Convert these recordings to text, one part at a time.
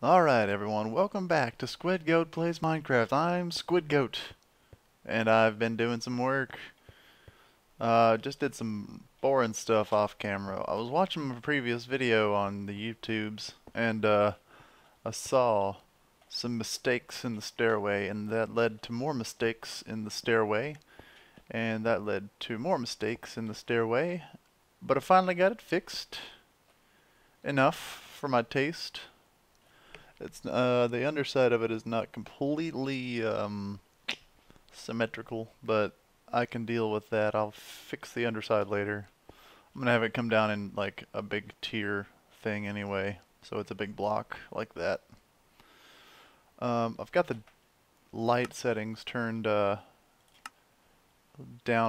Alright everyone, welcome back to Squidgoat Plays Minecraft. I'm Squidgoat, and I've been doing some work. Just did some boring stuff off camera. I was watching a previous video on the YouTubes, and I saw some mistakes in the stairway, and that led to more mistakes in the stairway, and that led to more mistakes in the stairway, but I finally got it fixed. Enough for my taste. It's the underside of it is not completely symmetrical, but I can deal with that. I'll fix the underside later. I'm gonna have it come down in like a big tier thing anyway, so it's a big block like that. I've got the light settings turned down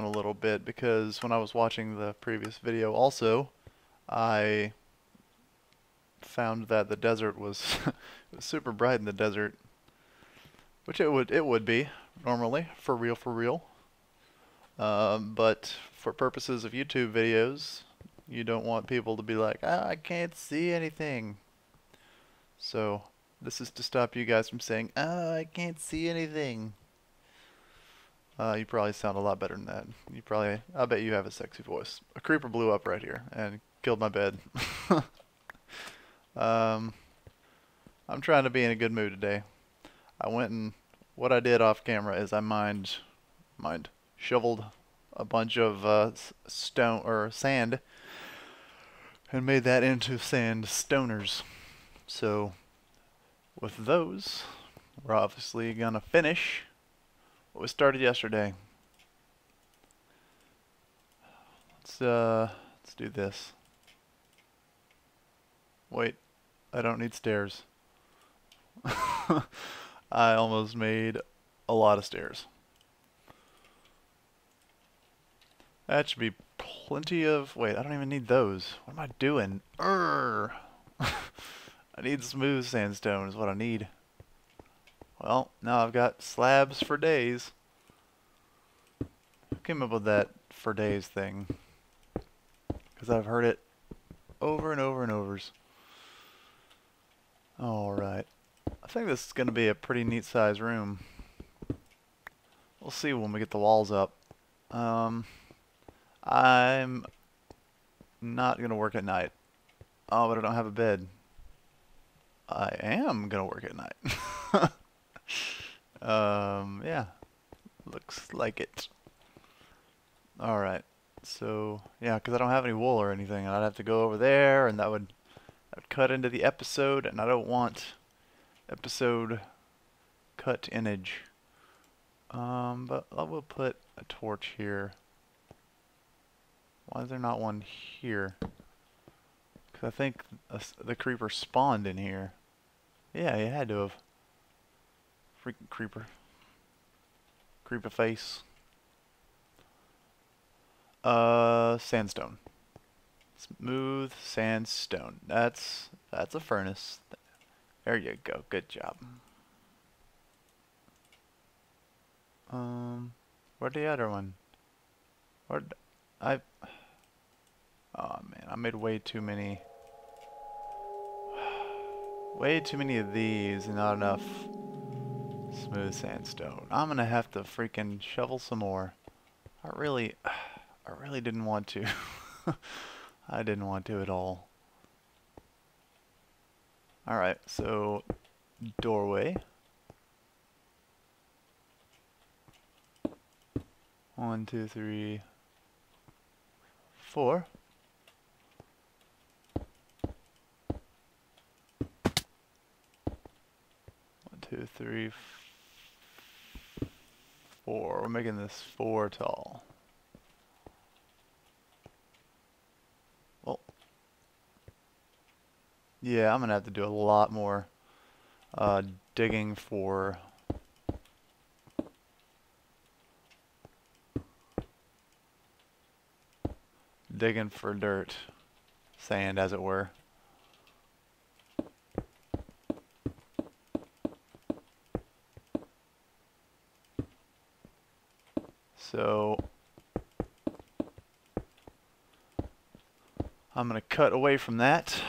a little bit because when I was watching the previous video also, I found that the desert was, it was super bright in the desert, which it would be normally for real. But for purposes of YouTube videos, you don't want people to be like, I can't see anything. So this is to stop you guys from saying, I can't see anything. You probably sound a lot better than that. I bet you have a sexy voice. A creeper blew up right here and killed my bed. I'm trying to be in a good mood today. What I did off camera is I shoveled a bunch of stone or sand and made that into sand stoners. So with those, we're obviously gonna finish what we started yesterday. Let's do this. Wait, I don't need stairs. I almost made a lot of stairs. That should be plenty of... Wait, I don't even need those. What am I doing? I need smooth sandstone is what I need. Well, now I've got slabs for days. Who came up with that for days thing? Because I've heard it over and over and overs. Alright. I think this is going to be a pretty neat size room. We'll see when we get the walls up. I'm not going to work at night. Oh, but I don't have a bed. I am going to work at night. Yeah. Looks like it. Alright. So, yeah, because I don't have any wool or anything. I'd have to go over there, and that would cut into the episode, and I don't want episode cut image. But I will put a torch here. Why is there not one here? Because I think the creeper spawned in here. Yeah, he had to have. Freaking creeper. Creeper face. Sandstone. Smooth sandstone. That's a furnace. There you go. Good job. Where'd the other one? Where'd I... Oh man, I made way too many of these and not enough smooth sandstone. I'm gonna have to freaking shovel some more. I really didn't want to. I didn't want to at all. Alright, so doorway. 1, 2, 3, 4. 1, 2, 3, 4. We're making this 4 tall. Well, yeah, I'm gonna have to do a lot more digging for dirt, sand as it were. So I'm gonna cut away from that.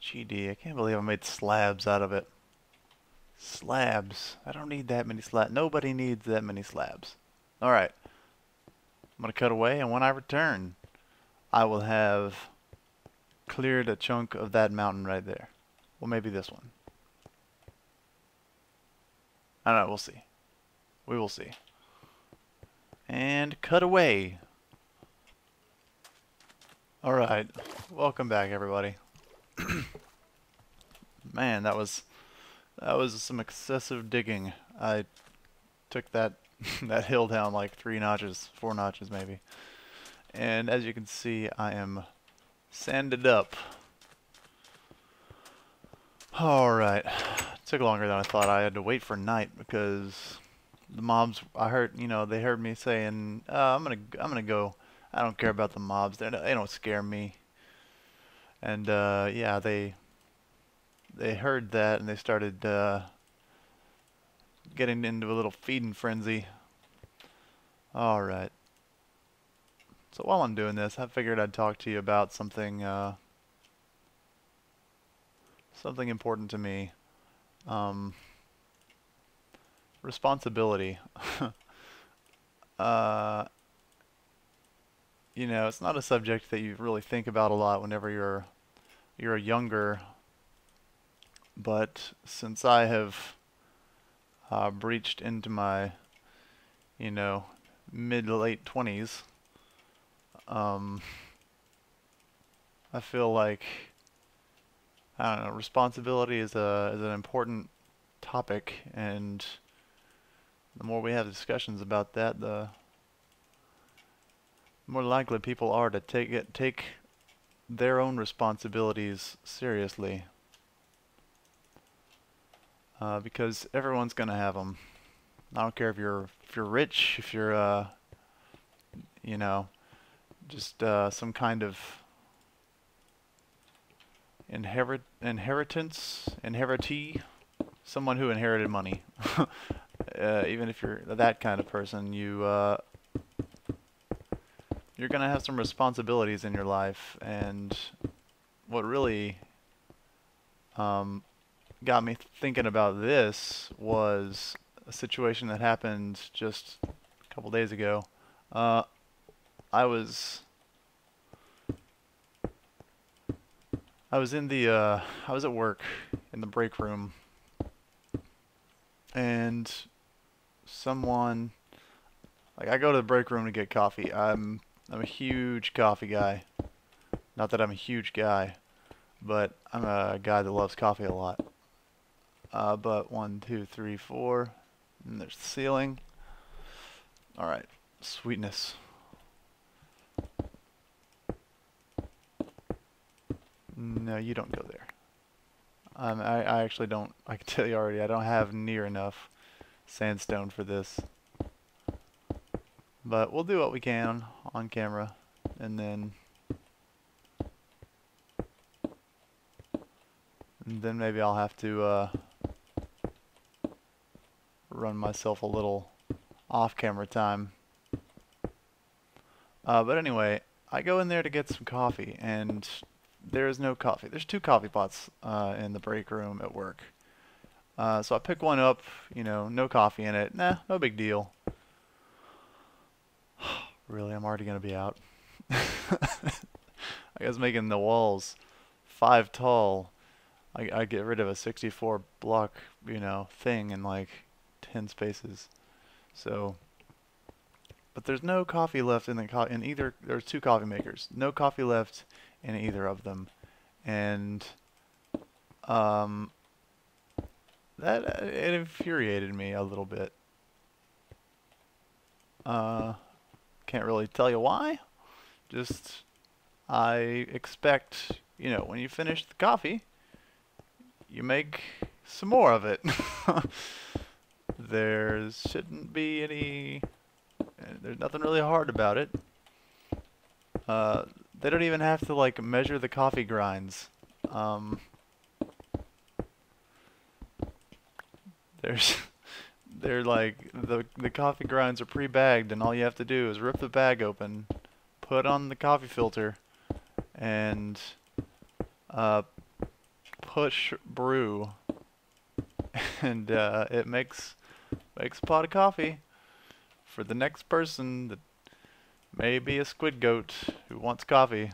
GD, I can't believe I made slabs out of it. Slabs. I don't need that many slabs. Nobody needs that many slabs. Alright. I'm going to cut away, and when I return, I will have cleared a chunk of that mountain right there. Well, maybe this one. I don't know, we'll see. We will see. And cut away. Alright, welcome back everybody. Man, that was some excessive digging. I took that that hill down like 3 notches, 4 notches maybe. And as you can see, I am sanded up. Alright. Took longer than I thought. I had to wait for night because the mobs, I heard, you know, they heard me saying, I'm gonna go. I don't care about the mobs. They don't scare me. And yeah, they heard that and they started getting into a little feeding frenzy. Alright. So while I'm doing this, I figured I'd talk to you about something something important to me. Responsibility. You know, it's not a subject that you really think about a lot whenever you're younger, but since I have breached into my, you know, mid to late 20s, I feel like, I don't know, responsibility is an important topic, and the more we have discussions about that, the more likely people are to take their own responsibilities seriously. Because everyone's gonna have them. I don't care if you're rich, if you're you know, just some kind of inheritee, someone who inherited money. Even if you're that kind of person, you're gonna have some responsibilities in your life. And what really got me thinking about this was a situation that happened just a couple days ago. I was in the I was at work in the break room, and someone, like, I go to the break room to get coffee. I'm a huge coffee guy. Not that I'm a huge guy, but I'm a guy that loves coffee a lot. But 1, 2, 3, 4, and there's the ceiling. All right, sweetness. No, you don't go there. I actually don't. I can tell you already. I don't have near enough sandstone for this. But we'll do what we can on camera, and then maybe I'll have to run myself a little off-camera time. But anyway, I go in there to get some coffee, and there is no coffee. There's 2 coffee pots in the break room at work. So I pick one up, you know, no coffee in it. Nah, no big deal. Really, I'm already gonna be out. I guess making the walls 5 tall, I get rid of a 64 block, you know, thing in like 10 spaces. So, but there's no coffee left in in either. There's 2 coffee makers. No coffee left in either of them, and that it infuriated me a little bit. Can't really tell you why. Just, I expect, you know, when you finish the coffee, you make some more of it. There shouldn't be any. There's nothing really hard about it. They don't even have to like measure the coffee grinds. They're like the coffee grinds are pre-bagged, and all you have to do is rip the bag open, put on the coffee filter, and push brew, and it makes a pot of coffee for the next person that may be a squid goat who wants coffee.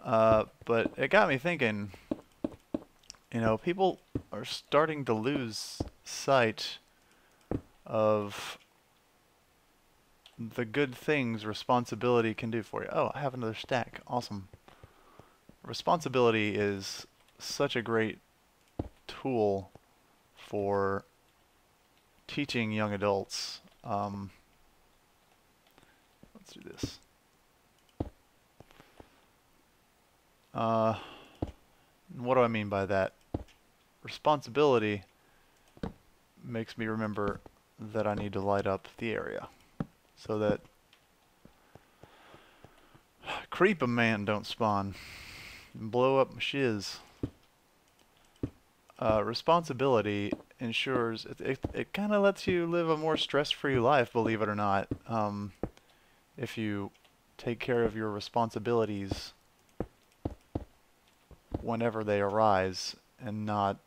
But it got me thinking, you know, people are starting to lose sight of the good things responsibility can do for you. Oh, I have another stack. Awesome. Responsibility is such a great tool for teaching young adults. Let's do this. What do I mean by that? Responsibility makes me remember that I need to light up the area so that creep a man don't spawn and blow up my shiz. Responsibility ensures it kind of lets you live a more stress-free life, believe it or not. If you take care of your responsibilities whenever they arise and not,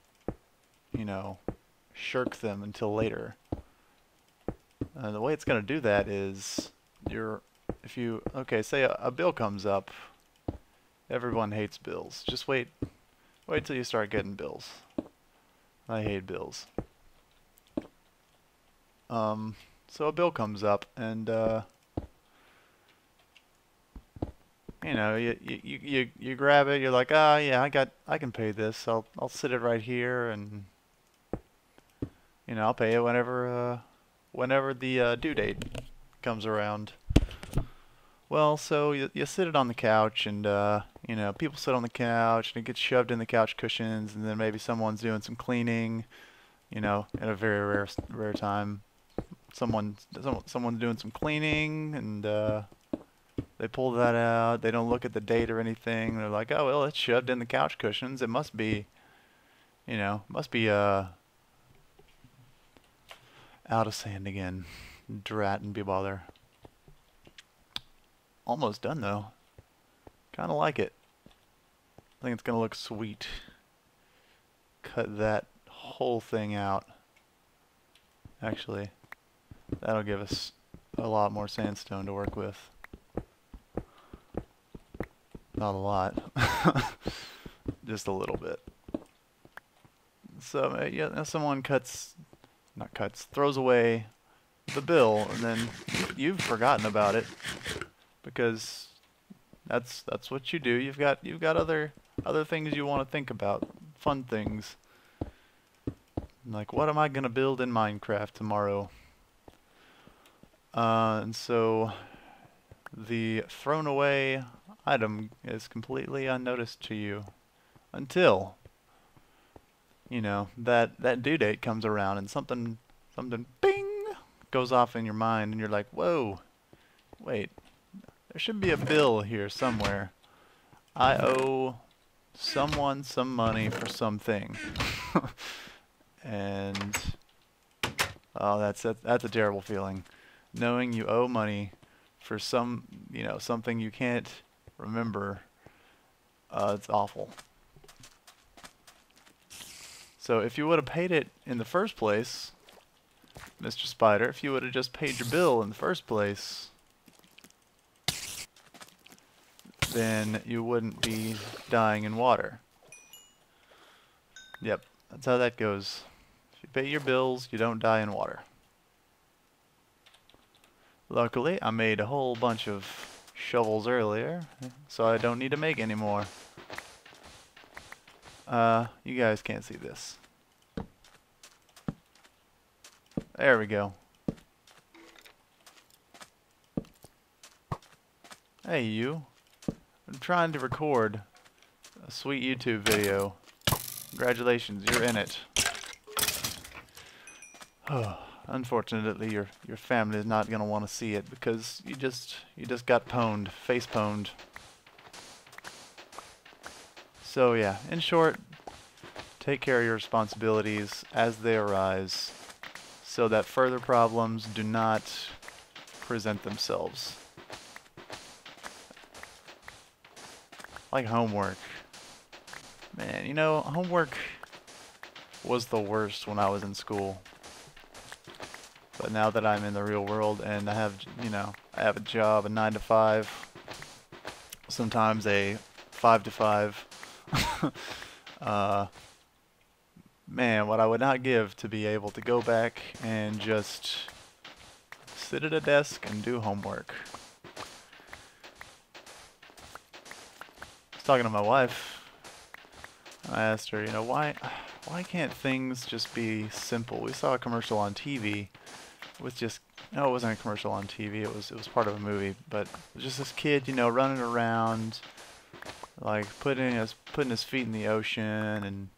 you know, shirk them until later. The way it's going to do that is okay, say a bill comes up. Everyone hates bills. Just wait till you start getting bills. I hate bills. So a bill comes up, and you know, you grab it. You're like, ah, yeah, I can pay this. I'll sit it right here, and you know, I'll pay it whenever the due date comes around. Well, so you sit it on the couch, and you know, people sit on the couch, and it gets shoved in the couch cushions, and then maybe someone's doing some cleaning. You know, at a very rare time, someone's doing some cleaning, and they pull that out. They don't look at the date or anything. They're like, oh well, it's shoved in the couch cushions. It must be, you know, out of sand again. Drat and be bother. Almost done though. Kind of like it. I think it's gonna look sweet. Cut that whole thing out. Actually, that'll give us a lot more sandstone to work with. Not a lot. Just a little bit. So yeah, someone throws away the bill, and then you've forgotten about it because that's what you do. You've got other things you want to think about, fun things. Like, what am I gonna build in Minecraft tomorrow? And so the thrown away item is completely unnoticed to you until, you know, that due date comes around and something bing goes off in your mind, and you're like, whoa, wait, there should be a bill here somewhere. I owe someone some money for something. And oh, that's a terrible feeling, knowing you owe money for something you can't remember. It's awful. So if you would have paid it in the first place, Mr. Spider, if you would have just paid your bill in the first place, then you wouldn't be dying in water. Yep, that's how that goes. If you pay your bills, you don't die in water. Luckily, I made a whole bunch of shovels earlier, so I don't need to make any more. You guys can't see this. There we go. Hey you. I'm trying to record a sweet YouTube video. Congratulations, you're in it. Unfortunately, your family is not gonna want to see it because you just got pwned, face pwned. So yeah, in short, take care of your responsibilities as they arise, so that further problems do not present themselves. Like homework. Man, you know, homework was the worst when I was in school. But now that I'm in the real world and I have, you know, I have a job, a 9 to 5, sometimes a 5 to 5. uh, Man, what I would not give to be able to go back and just sit at a desk and do homework. I was talking to my wife. I asked her, you know, why can't things just be simple? We saw a commercial on TV with just, no, it wasn't a commercial on TV. It was part of a movie, but it was just this kid, you know, running around, like putting his feet in the ocean, and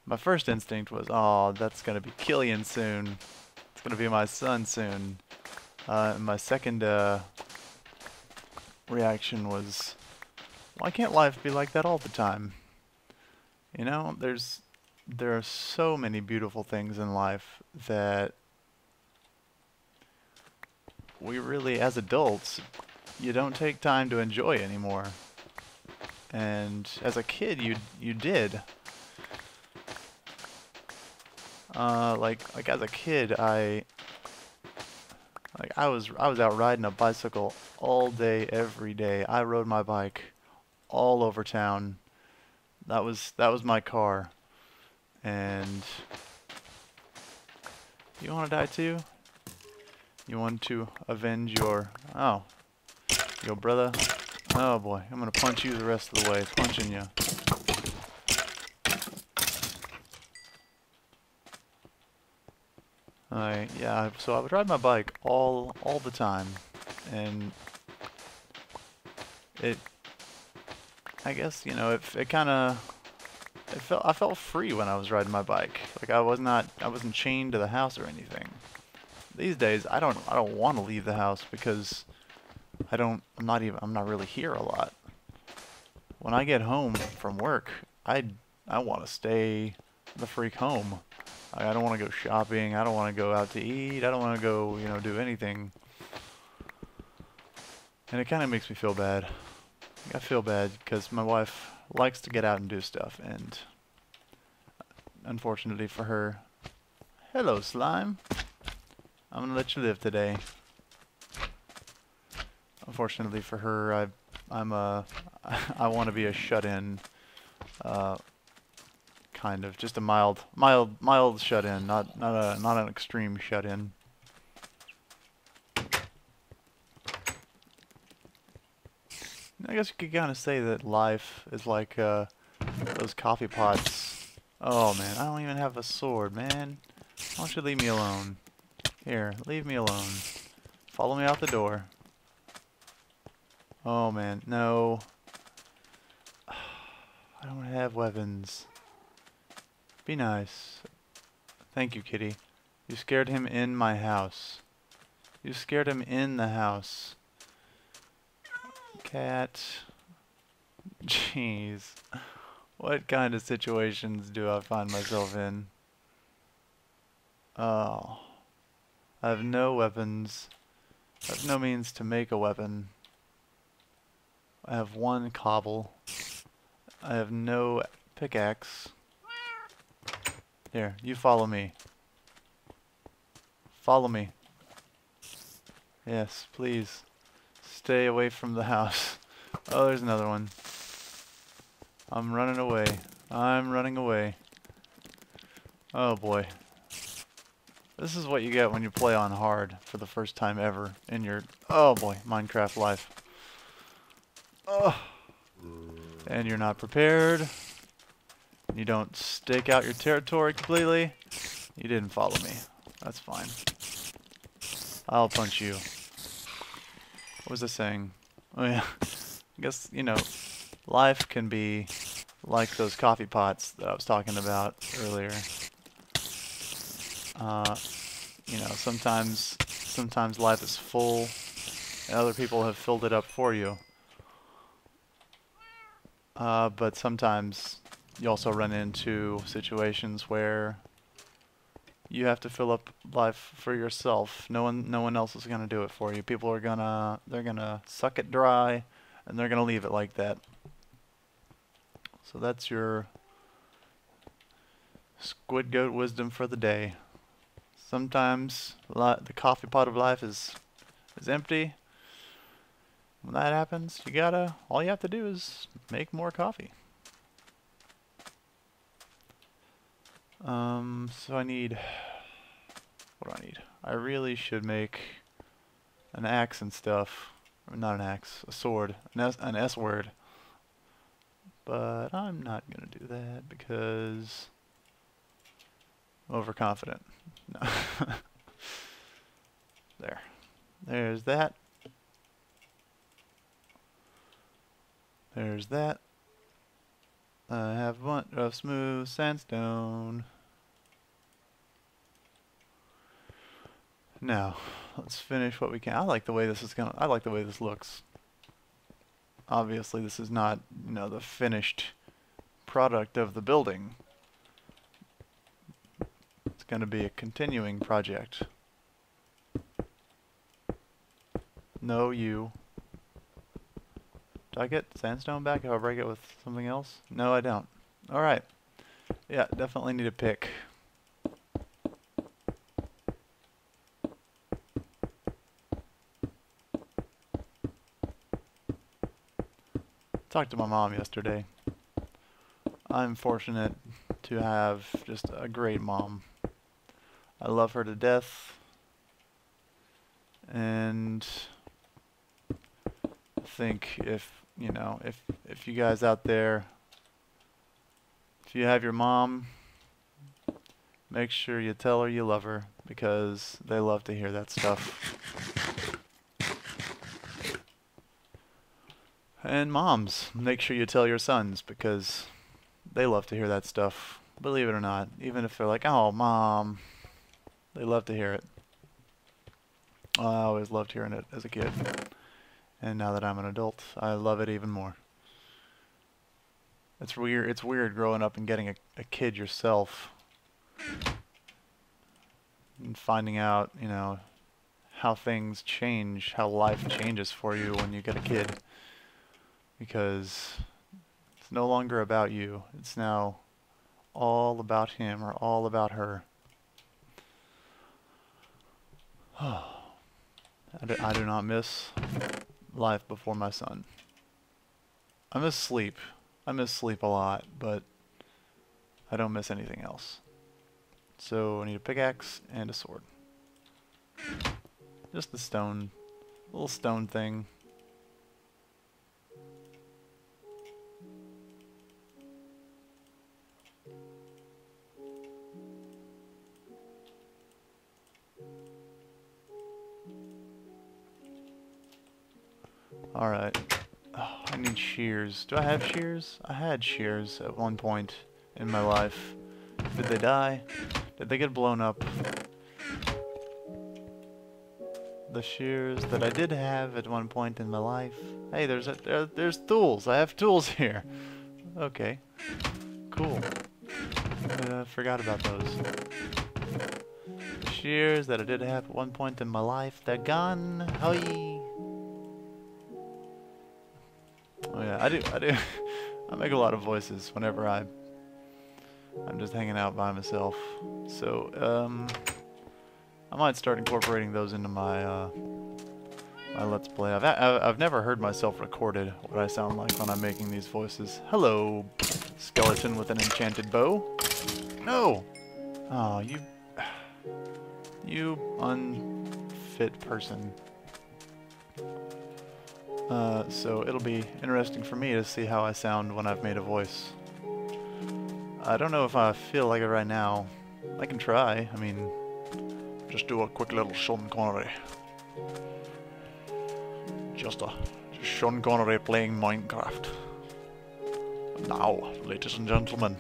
my first instinct was, oh, that's gonna be Killian soon. It's gonna be my son soon. And my second reaction was, why can't life be like that all the time? You know, there are so many beautiful things in life that we really, as adults, you don't take time to enjoy anymore. And as a kid, you did. Like as a kid, I was out riding a bicycle all day, every day. I rode my bike all over town. That was my car. And you want to die too? You want to avenge your brother? Oh boy, I'm gonna punch you the rest of the way. Punching you. Yeah, so I would ride my bike all the time, and it, I guess, you know, it kind of, I felt free when I was riding my bike. Like I wasn't chained to the house or anything. These days, I don't want to leave the house because I'm not really here a lot. When I get home from work, I want to stay the freak home. I don't want to go shopping. I don't want to go out to eat. I don't want to go, you know, do anything. And it kind of makes me feel bad. I feel bad because my wife likes to get out and do stuff, and unfortunately for her, hello slime. I'm gonna let you live today. Unfortunately for her, I want to be a shut-in, kind of, just a mild shut-in, not an extreme shut-in. I guess you could kind of say that life is like those coffee pots. Oh man, I don't even have a sword, man. Why don't you leave me alone? Here, leave me alone. Follow me out the door. Oh man, no. I don't have weapons. Be nice. Thank you, kitty. You scared him in my house. You scared him in the house. Cat. Jeez. What kind of situations do I find myself in? Oh. I have no weapons. I have no means to make a weapon. I have one cobble. I have no pickaxe. Here, you follow me. Follow me. Yes, please. Stay away from the house. Oh, there's another one. I'm running away. I'm running away. Oh boy. This is what you get when you play on hard for the first time ever in your, oh boy, Minecraft life. Oh. And you're not prepared. You don't stake out your territory completely. You didn't follow me. That's fine. I'll punch you. What was I saying? Oh yeah. I guess, you know, life can be like those coffee pots that I was talking about earlier. You know, sometimes life is full and other people have filled it up for you. But sometimes you also run into situations where you have to fill up life for yourself. No one else is gonna do it for you. People are they're gonna suck it dry, and they're gonna leave it like that. So that's your Squidgoat wisdom for the day. Sometimes the coffee pot of life is empty. When that happens, all you have to do is make more coffee. So I need, what do I need? I really should make an axe and stuff. Or not an axe, a sword, an S word. But I'm not gonna do that because overconfident. No. There's that. There's that. I have one of smooth sandstone. Now, let's finish what we can. I like the way this looks. Obviously, this is not, the finished product of the building. It's going to be a continuing project. No, you. Do I get sandstone back if I break it with something else? No, I don't. Alright. Yeah, definitely need a pick. Talked to my mom yesterday. I'm fortunate to have just a great mom. I love her to death. And I think if you guys out there, if you have your mom, make sure you tell her you love her, because they love to hear that stuff. And moms, make sure you tell your sons, because they love to hear that stuff. Believe it or not, even if they're like, "Oh, mom," they love to hear it. I always loved hearing it as a kid. And now that I'm an adult, I love it even more. It's weird growing up and getting a kid yourself. And finding out, how things change, how life changes for you when you get a kid. Because it's no longer about you. It's now all about him or all about her. I do not miss life before my son. I miss sleep. I miss sleep a lot, but I don't miss anything else. So I need a pickaxe and a sword. Just the stone, little stone thing. Alright. Oh, I need shears. Do I have shears? I had shears at one point in my life. Did they die? Did they get blown up? The shears that I did have at one point in my life. Hey, there's tools. I have tools here. Okay. Cool. Forgot about those. The shears that I did have at one point in my life, they're gone. Hoi. Oh yeah, I do. I make a lot of voices whenever I'm just hanging out by myself. So, I might start incorporating those into my my Let's Play. I've never heard myself recorded, what I sound like when I'm making these voices. Hello, skeleton with an enchanted bow. No! Oh, you unfit person. So it'll be interesting for me to see how I sound when I've made a voice. I don't know if I feel like it right now. I can try. I mean, just do a quick little Sean Connery. Just Sean Connery playing Minecraft. Now, ladies and gentlemen,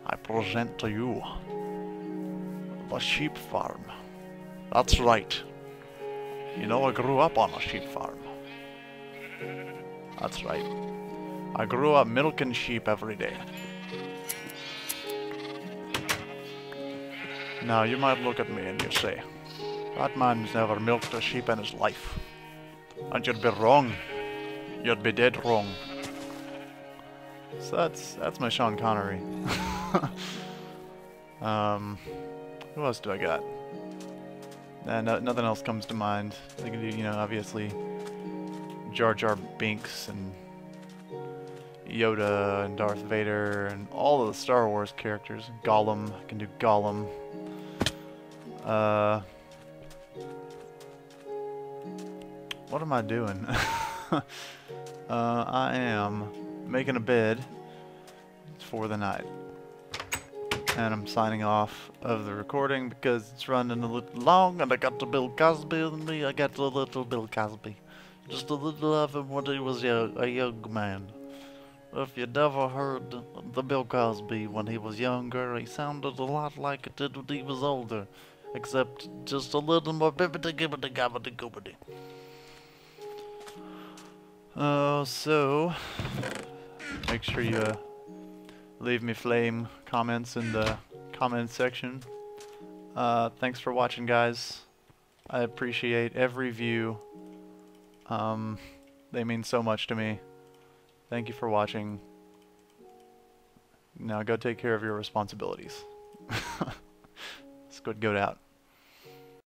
I present to you the sheep farm. That's right. You know, I grew up on a sheep farm. That's right. I grew up milking sheep every day. Now, you might look at me and you say, that man's never milked a sheep in his life. And you'd be wrong. You'd be dead wrong. So that's my Sean Connery. Who else do I got? Nothing else comes to mind. I can do, you know, obviously Jar Jar Binks and Yoda and Darth Vader and all of the Star Wars characters. Gollum, I can do Gollum. What am I doing? I am making a bed for the night. And I'm signing off of the recording because it's running a little long and I got the Bill Cosby in me. I got a little Bill Cosby. Just a little of him when he was a young man. If you never heard the Bill Cosby when he was younger, he sounded a lot like it did when he was older. Except just a little more bibbity gibbity gabbity goobity. So make sure you leave me flame comments in the comment section. Thanks for watching, guys. I appreciate every view. They mean so much to me. Thank you for watching. Now go take care of your responsibilities. Squidgoat out.